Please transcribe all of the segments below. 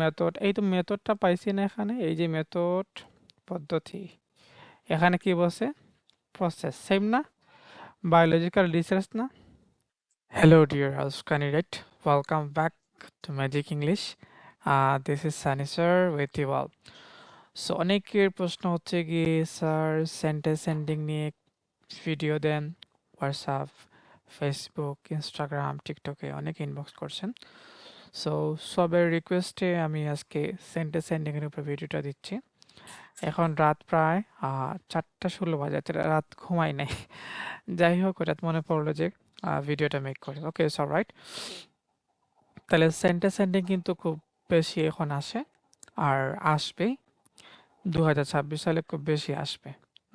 Method, এই তো মেথডটা পাইছি না এখানে, এই যে মেথড পদ্ধতি, এখানে কি বলছে? প্রসেস, সেম না? বায়োলজিক্যাল রিসার্চ না? Hello dear house candidate, welcome back to magic English. This is Sunny sir with you all. So অনেকের প্রশ্ন হচ্ছে কি, স্যার সেন্টেন্স এন্ডিং নিয়ে ভিডিও দেন, হোয়াটসঅ্যাপ, ফেসবুক, ইনস্টাগ্রাম, টিকটকে অনেকে ইনবক্স করছেন। সো সবের রিকোয়েস্টে আমি আজকে সেন্টেন্স এন্ডিংয়ের উপর ভিডিওটা দিচ্ছি। এখন রাত প্রায় 4:16 বাজে, রাত ঘুমাই নাই। যাই হোক, হঠাৎ মনে পড়লো যে ভিডিওটা মেক করি। ওকে, ইটস অলরাইট। তাহলে সেন্টেন্স এন্ডিং কিন্তু খুব বেশি এখন আসে, আর আসবে 2026 সালে খুব বেশি আসবে।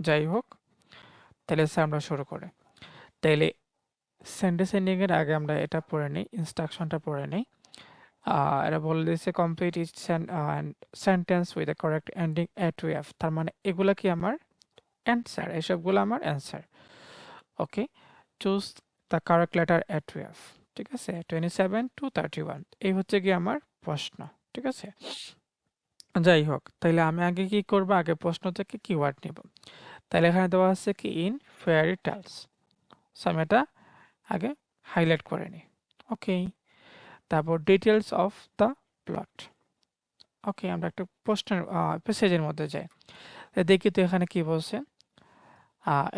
যাই হোক, তাহলে স্যার আমরা শুরু করি। তাইলে সেন্টেন্স এন্ডিং এর আগে আমরা এটা পড়ে নিই, ইনস্ট্রাকশনটা পড়ে নিই। এটা বলে দিয়েছে complete each sentence with the correct ending A to F. তার মানে এগুলা কি আমার অ্যান্সার, এসবগুলো আমার answer. Okay, choose the correct letter A to F. ঠিক আছে, 27 to 31 এই হচ্ছে কি আমার প্রশ্ন। ঠিক আছে, যাই হোক, তাইলে আমি আগে কি করবো, আগে প্রশ্ন থেকে কিওয়ার্ড নিব। তাহলে এখানে দেওয়া আছে কি ইন ফেয়ারি টেলস। সো আমি এটা আগে হাইলাইট করে নিই। ওকে, তারপর ডিটেলস অফ দ্য প্লট। ওকে, আমরা একটা প্রশ্নের প্যাসেজের মধ্যে যাই। দেখি তো এখানে কি বলছে।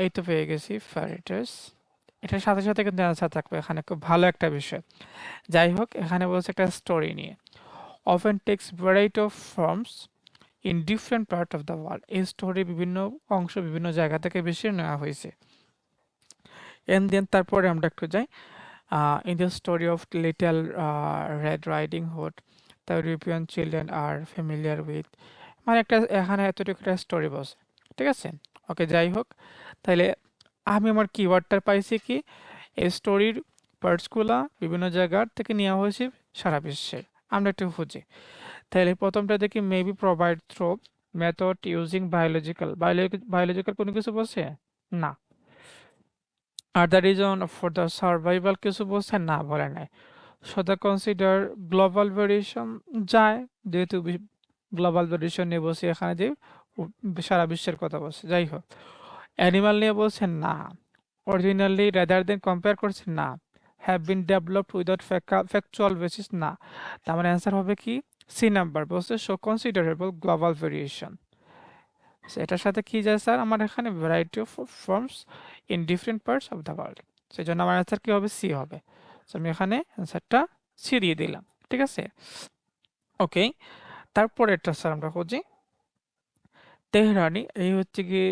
এই তো পেয়ে গেছি ফেয়ারি টেলস। এটার সাথে সাথে কিন্তু অ্যান্সার থাকবে, এখানে খুব ভালো একটা বিষয়। যাই হোক, এখানে বলছে একটা স্টোরি নিয়ে। often takes variety of forms in different part of the world. এই স্টোরি বিভিন্ন অংশ বিভিন্ন জায়গা থেকে বেশি নেওয়া হয়েছে। এন্ড দেন তারপরে আমরা একটু যাই। In the story of little red riding hood, the European children are familiar with, মানে একটা এখানে এতটুকু একটা স্টোরি বলছে। ঠিক আছে, ওকে, যাই হোক, তাহলে আমি আমার কিওয়ার্ডটা পাইছি কি, এই স্টোরির পার্টসগুলা বিভিন্ন জায়গার থেকে নেওয়া হয়েছে সারা বিশ্বে। আমরা একটু খুঁজি। তাহলে প্রথমটা দেখি maybe provide through method using biological. Biological কোনো কিছু বলছে না। আর the reason for the survival কিছু বলছে না, বলে নাই। So the consider global variation যায়, যেহেতু গ্লোবাল ভেরিয়েশন নিয়ে বলছে এখানে, যে সারা বিশ্বের কথা বলছে। যাই হোক, অ্যানিমাল নিয়ে বলছে না। অরিজিনালি রেদার দেন কম্পেয়ার করছে না। Have been developed without factual basis না। তার মানে অ্যান্সার হবে কি সি নাম্বার, বলছে শো কনসিডারেবল গ্লোবাল ভেরিয়েশন। এটার সাথে কি যায় স্যার, আমার এখানে variety of forms in different parts of the world. সেই জন্য আমার অ্যান্সার কি হবে, সি হবে। তো আমি এখানে অ্যান্সারটা সি দিয়ে দিলাম। ঠিক আছে, ওকে, তারপরেরটা স্যার আমরা খুঁজি। তেহরানি, এই হচ্ছে কি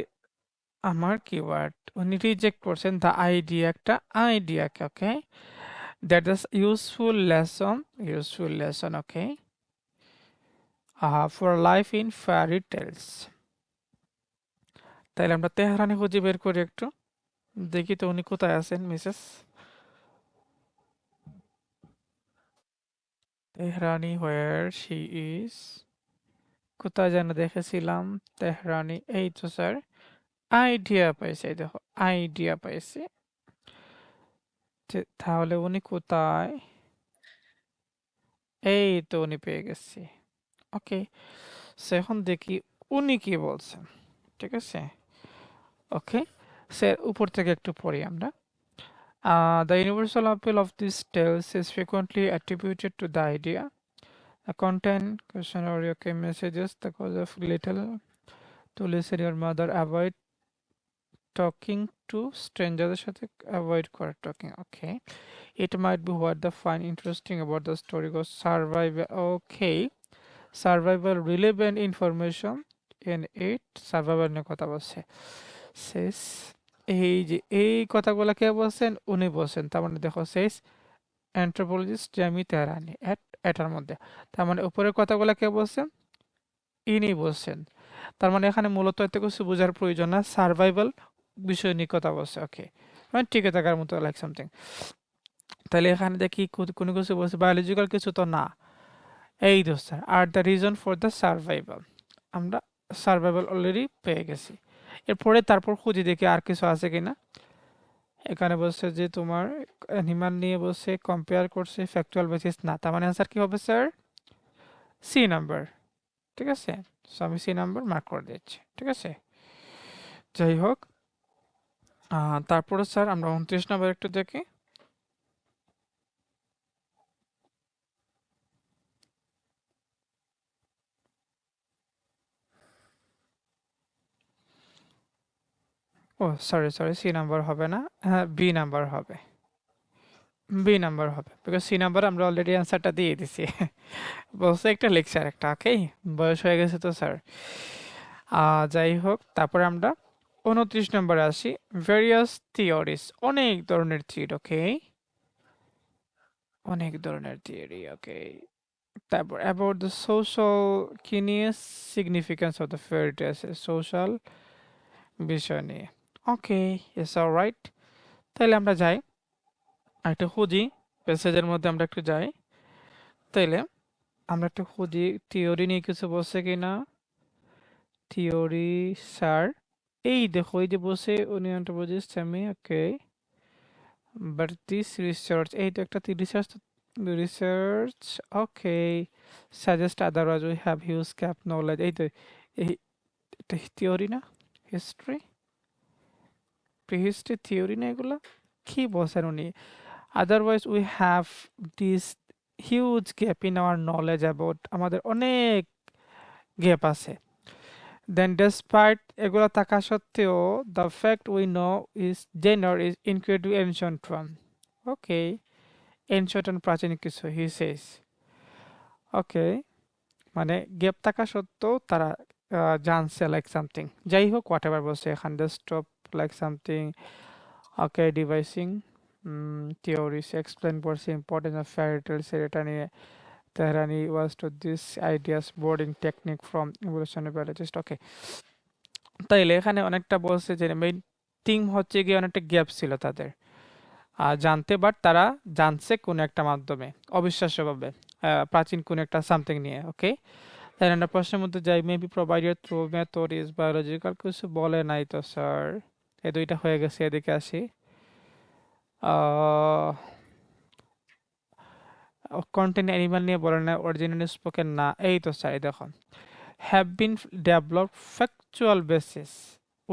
আমার কিওয়ার্ড। উনি রিজেক্ট করছেন দ্য আইডিয়া, একটা আইডিয়াকে। Okay, that is useful lesson. Okay, for life in fairy tales. তাইলে আমরা তেহরানি খুঁজে বের করি একটু, দেখি তো উনি কোথায় আছেন মিসেস তেহরানি, হোয়ার শি ইজ। কোথায় যেন দেখেছিলাম তেহরানি, এই তো স্যার আইডিয়া পাইছে, এই দেখো আইডিয়া পাইছে। তাহলে উনি কোথায়, এই তো উনি পেয়ে গেছি। ওকে, সো এখন দেখি উনি কি বলছেন। ঠিক আছে, ওকে স্যার, উপর থেকে একটু পড়ি আমরা। The universal appeal of these tales is frequently attributed to the idea. A content, question or okay, messages, the cause of little to listen your mother, avoid talking to strangers সাথে avoid করে talking. Okay, it might be what the find interesting about the story goes survival. Okay, survival relevant information in it, survival নিয়ে কথা বলছে। শেষ, এই যে এই কথাগুলো কে বলছেন, উনি বলছেন। তার মানে দেখো শেষ অ্যান্থ্রোপোলজিস্ট জ্যামি তেহরানি এটার মধ্যে। তার মানে উপরের কথাগুলো কে বলছেন, ইনি বলছেন। তার মানে এখানে মূলত এত কিছু বোঝার প্রয়োজন না, সার্ভাইভাল বিষয় নিয়ে কথা বলছে। ওকে, মানে টিকে থাকার মতো লাইক সামথিং। তাহলে এখানে দেখি কোনো কিছু বলছে বায়োলজিক্যাল কিছু তো না। এই তো sir, R the reason for the survival, আমরা সার্ভাইভাল অলরেডি পেয়ে গেছি। এরপরে তারপর খুঁজে দেখি আর কিছু আছে কিনা। এখানে বলছে যে তোমার অ্যানিমাল নিয়ে বলছে, কম্পেয়ার করছে, ফ্যাকচুয়াল বেসিস না। তার মানে অ্যান্সার কি হবে স্যার, সি নাম্বার, ঠিক আছে? সো আমি সি নাম্বার মার্ক করে দিচ্ছি, ঠিক আছে? যাই হোক, তারপরে স্যার আমরা 29 নাম্বার একটু দেখি। ও সরি সরি, সি নাম্বার হবে না, হ্যাঁ বি নাম্বার হবে। বি নাম্বার হবে, বিকজ সি নাম্বার আমরা অলরেডি অ্যান্সারটা দিয়ে দিছি। বলছে একটা লেকচার একটা, ওকে, বয়স হয়ে গেছে তো স্যার। যাই হোক, তারপরে আমরা 29 নম্বরে আসি। ভেরিয়াস থিওরিজ, অনেক ধরনের থিওরি, ওকে, অনেক ধরনের থিওরি, ওকে। তারপর অ্যাবাউট দ্য সোশ্যাল কি নিয়ে, significance of the fairy tales, social বিষয় নিয়ে, ওকে, ইটস অলরাইট। তাহলে আমরা যাই, একটা খুঁজি, প্যাসেজের মধ্যে আমরা একটু যাই। তাইলে আমরা একটু খুঁজি থিওরি নিয়ে কিছু বলছে কিনা। থিওরি স্যার, এই দেখো এই যে বসে উনি অন্টোলজিস্ট সেমি, ওকে, বাট দিস রিসার্চ, এই তো একটা research, research, okay, suggest otherwise we have huge gap knowledge, এই তো, এই এটা থিওরি না, হিস্ট্রি, প্রিহিস্ট্রি থিওরি না এগুলা, কি বলছেন উনি? Otherwise we have this huge gap in our knowledge about, আমাদের অনেক গ্যাপ আছে। Then despite এগুলো থাকা সত্ত্বেও, the fact we know is gender is incredibly ancient one. Okay, ancient and প্রাচীন কিছু, he says. Okay, মানে গ্যাপ থাকা সত্ত্বেও তারা জানছে লাইক সামথিং, যাই হোক হোয়াট এভার বলছে এখান stop like something, okay, devising theories explain করছে ইম্পর্টেন্স অফ ফেয়ারি টেলস, এটা নিয়ে Tehrani was to this ideas boarding technique from evolutionary biologist, okay. তাইলে এখানে অনেকটা বলছে যে মেইন থিম হচ্ছে গিয়ে অনেকটা গ্যাপ ছিল তাদের জানতে, বাট তারা জানছে কোন একটা মাধ্যমে, অবিশ্বাস্যভাবে প্রাচীন কোন একটা সামথিং নিয়ে, ওকে। তাই আমরা প্রশ্নের মধ্যে যাই, maybe provided through method is biological, কিছু বলে নাই তো স্যার, এই দুইটা হয়ে গেছে, এদিকে আসি। কন্টেন্ট অ্যানিমাল নিয়ে বলে না, অরিজিনালি স্পোকেন না, এই তো স্যার দেখুন, have been developed factual basis,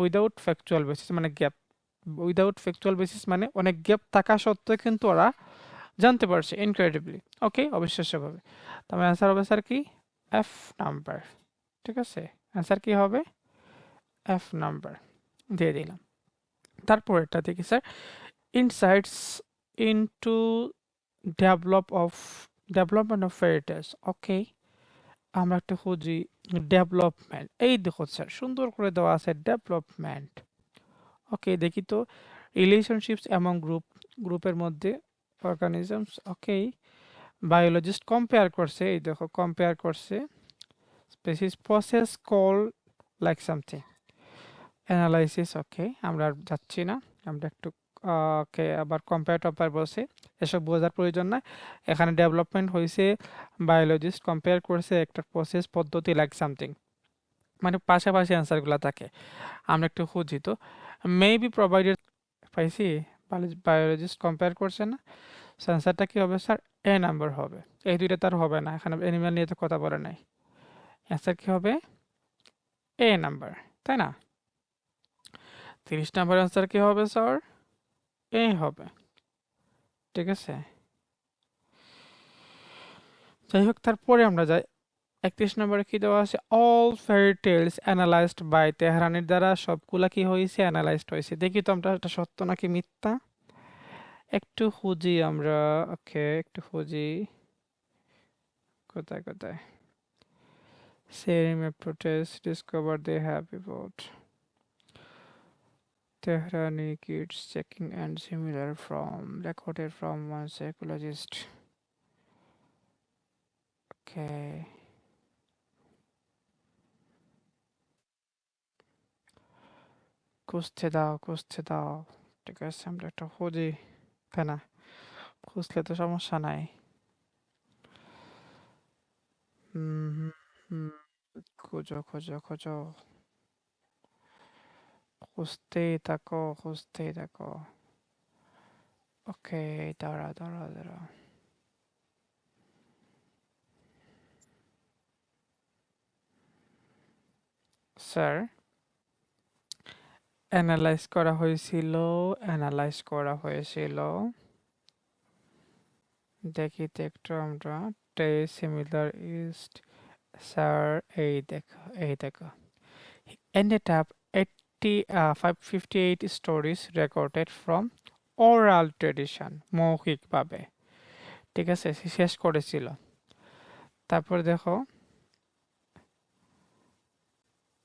without factual basis মানে গ্যাপ, উইদাউট ফ্যাকচুয়াল বেসিস মানে অনেক গ্যাপ থাকা সত্ত্বেও কিন্তু ওরা জানতে পারছে ইনক্রেডিবলি, ওকে, অবিশ্বাস্যভাবে। তার অ্যান্সার হবে স্যার কি, এফ নাম্বার, ঠিক আছে? অ্যান্সার কি হবে, এফ নাম্বার দিয়ে দিলাম। তারপর এটা দেখি sir, insights into develop of development of fairy tales, okay. আমরা একটা খুঁজি ডেভেলপমেন্ট, এই দেখো স্যার সুন্দর করে দেওয়া আছে ডেভেলপমেন্ট, ওকে, দেখি তো, রিলেশনশিপস এমং গ্রুপের মধ্যে অর্গানিজমস, ওকে, বায়োলজিস্ট কম্পেয়ার করছে, এই দেখো কম্পেয়ার করছে, species process call like something, analysis, okay, আমরা আর যাচ্ছি না, আমরা একটু ওকে, আবার কম্পেয়ার টম্পেয়ার বলছে, এসব বোঝার প্রয়োজন নাই। এখানে ডেভেলপমেন্ট হয়েছে, বায়োলজিস্ট কম্পেয়ার করছে একটা প্রসেস পদ্ধতি লাইক সামথিং, মানে পাশাপাশি অ্যান্সারগুলো থাকে। আমরা একটু খুঁজি তো, মেবি প্রোভাইডেড, পাইছি, বায়োলজিস্ট কম্পেয়ার করছে না, অ্যান্সারটা কি হবে স্যার, এ নাম্বার হবে। এই দুইটা তার হবে না, এখানে অ্যানিম্যাল নিয়ে তো কথা বলে নাই, অ্যান্সার কি হবে, এ নাম্বার, তাই না? 30 নাম্বার অ্যান্সার কি হবে স্যার, এ হবে, ঠিক আছে? যাই হোক, তারপরে আমরা যাই 31 নম্বরে কি দেওয়া আছে, all fairy tales analyzed by, তেহরানির দ্বারা সবগুলা কি হয়েছে, অ্যানালাইজড হয়েছে। দেখি তো আমরা এটা সত্য নাকি মিথ্যা, একটু খুঁজি আমরা, ওকে, একটু খুঁজি, কোথায় কোথায়, সেরিম protest discover they have about Tehrani kids checking and similar from recorded from one psychologist, okay. খুঁজতে দাও, ঠিক আছে, আমরা একটা খুঁজি, তাই না? খুঁজলে তো সমস্যা নাই। হুম হুম হুম, খোঁজো খোঁজো খোঁজো, খুঁজতেই থাকো, ওকে, দাঁড়া দাঁড়া দাঁড়া, স্যার অ্যানালাইজ করা হয়েছিল দেখি তো একটু আমরা সিমিলার ইস্ট স্যার এই দেখো ended up 558 stories recorded from oral tradition মৌখিকভাবে ঠিক আছে শেষ করেছিল তারপর দেখো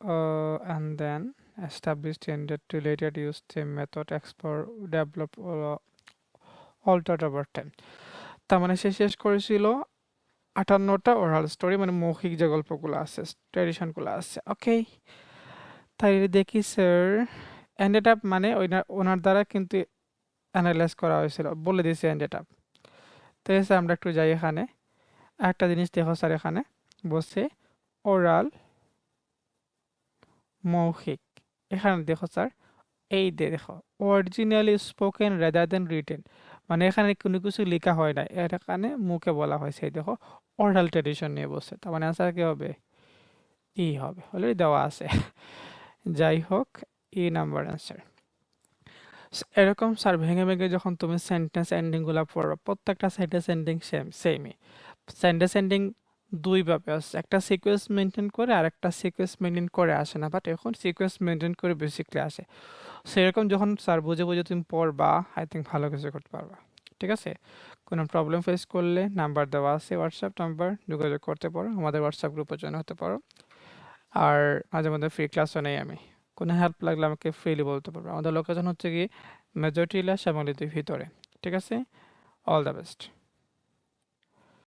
and then established standard to later use the method export develop altered over time তার মানে সে শেষ করেছিল 58টা ওরাল স্টোরি মানে মৌখিক যে গল্পগুলো আছে ট্র্যাডিশনগুলো আছে ওকে তাই দেখি স্যার এন্ডেড আপ মানে ওনার দ্বারা কিন্তু অ্যানালাইজ করা হয়েছিল বলে দিয়েছে এন্ডেড আপ তো এসে আমরা একটু যাই এখানে একটা জিনিস দেখো স্যার এখানে বসে ওরাল মৌখিক এখানে দেখো স্যার এই দেখো originally spoken rather than written মানে এখানে কোনো কিছু লেখা হয় না এখানে মুখে বলা হয়েছে এই দেখো ওরাল ট্রেডিশন নিয়ে বসে তার মানে আনসার কি হবে ই হবে অলরেডি দেওয়া আছে যাই হোক ই নাম্বার অ্যান্সার এরকম স্যার ভেঙে ভেঙে যখন তুমি সেন্টেন্স এন্ডিংগুলো পড়ো প্রত্যেকটা সেন্টেন্স এন্ডিং সেমই সেন্টেন্স এন্ডিং দুইভাবে আসে একটা সিকোয়েন্স মেনটেন করে আর একটা সিকোয়েন্স মেনটেন করে আসে না বাট এখন সিকোয়েন্স মেনটেন করে বেসিকলি আসে সেরকম যখন স্যার বুঝে বুঝে তুমি পড়বা আই থিঙ্ক ভালো কিছু করতে পারবা ঠিক আছে কোনো প্রবলেম ফেস করলে নাম্বার দেওয়া আছে হোয়াটসঅ্যাপ নাম্বার যোগাযোগ করতে পারো আমাদের হোয়াটসঅ্যাপ গ্রুপে জয়েন হতে পারো আর মাঝে মধ্যে ফ্রি ক্লাসও নেই আমি কোনো হেল্প লাগলে আমাকে ফ্রিলি বলতে পারবো আমাদের লোকেশন হচ্ছে কি মেজরিটি ল্যাশ এবং ভিতরে ঠিক আছে অল দ্য বেস্ট